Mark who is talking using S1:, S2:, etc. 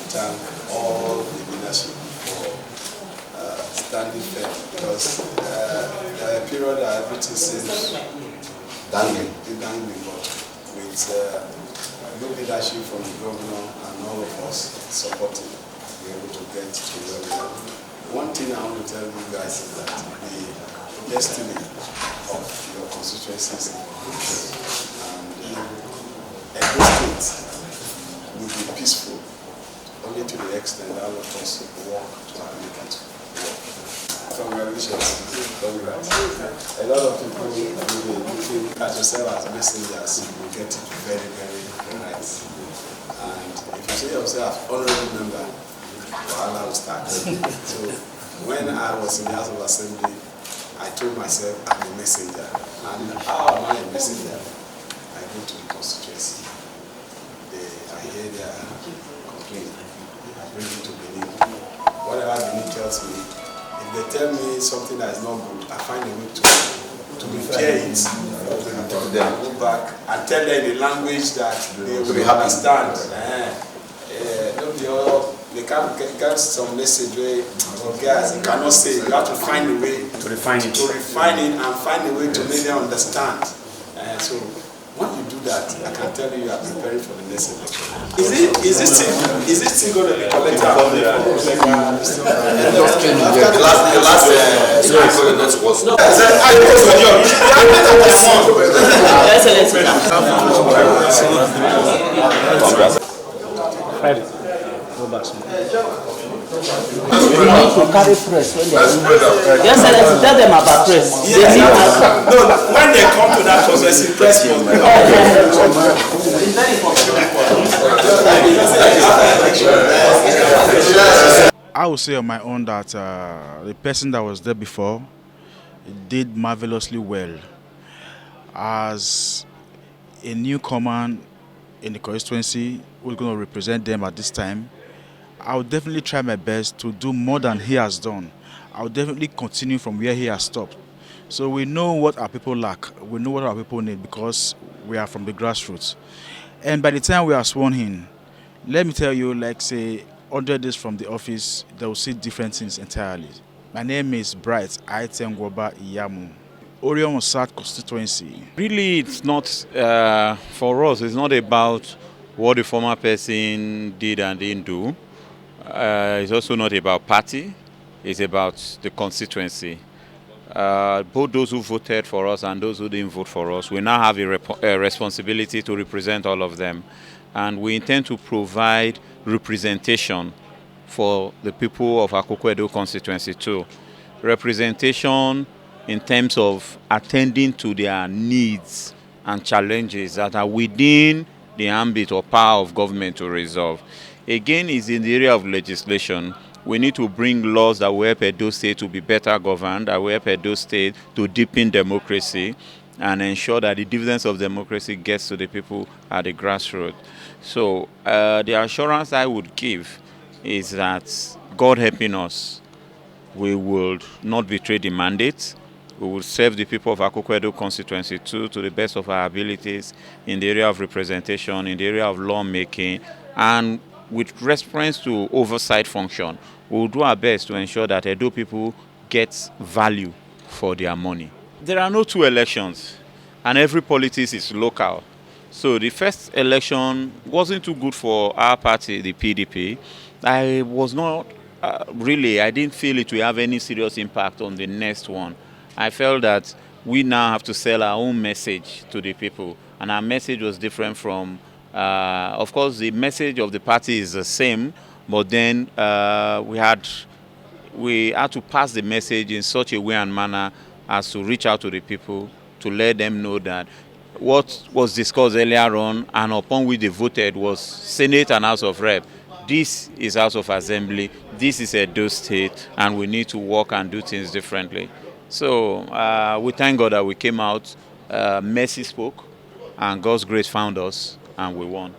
S1: Thank all the leadership for standing firm, because a period that everything seems dangling, but with good leadership from the governor and all of us supporting, we're able to get to where we are. One thing I want to tell you guys is that the destiny of your constituencies and Edo State will be peaceful only to the extent that all of us work to make it work. Congratulations. Congrats. A lot of people will be looking at yourself as messengers, you will get it very, very right. And if you see yourself as honorable member, Wahala will start. So when I was in the House of Assembly, I told myself I'm a messenger. And how am I a messenger? I go to the constituency. I hear their complaint. I bring it to Benin. Whatever Benin tells me, if they tell me something that is not good, I find a way to repair it. I go back and tell them the language that they will understand. They can't get some message where guys you cannot say. You have to find a way to refine it and find a way to make them understand. So when you do that, I can tell you are preparing for the next election. Is it still going to be collected? The last was no.
S2: You need to carry press when they are yes, tell them about press.
S1: Yes. No, when they come to that process, press
S3: I would say on my own that the person that was there before did marvelously well. As a newcomer in the constituency who's going to represent them at this time, I will definitely try my best to do more than he has done. I will definitely continue from where he has stopped. So we know what our people lack. We know what our people need because we are from the grassroots. And by the time we are sworn in, let me tell you, like say, 100 days from the office, they will see different things entirely. My name is Bright Aitengwoba Iyamu. Orion South constituency.
S4: Really, it's not, for us, it's not about what the former person did and didn't do. It's also not about party, it's about the constituency. Both those who voted for us and those who didn't vote for us, we now have a responsibility to represent all of them. And we intend to provide representation for the people of Akoko Edo constituency too. Representation in terms of attending to their needs and challenges that are within the ambit or power of government to resolve. Again, is in the area of legislation. We need to bring laws that will help Edo State to be better governed, that will help Edo State to deepen democracy and ensure that the dividends of democracy gets to the people at the grassroots. So the assurance I would give is that God helping us, we will not betray the mandate. We will serve the people of Akoko Edo constituency too, to the best of our abilities in the area of representation, in the area of lawmaking, and with reference to oversight function, we will do our best to ensure that Edo people get value for their money. There are no two elections, and every politics is local. So the first election wasn't too good for our party, the PDP. I was not I didn't feel it will have any serious impact on the next one. I felt that we now have to sell our own message to the people, and our message was different from, of course, the message of the party is the same, but then we had to pass the message in such a way and manner as to reach out to the people, to let them know that what was discussed earlier on and upon which they voted was Senate and House of Rep. This is House of Assembly, this is Edo State, and we need to work and do things differently. So we thank God that we came out, mercy spoke, and God's grace found us, and we won.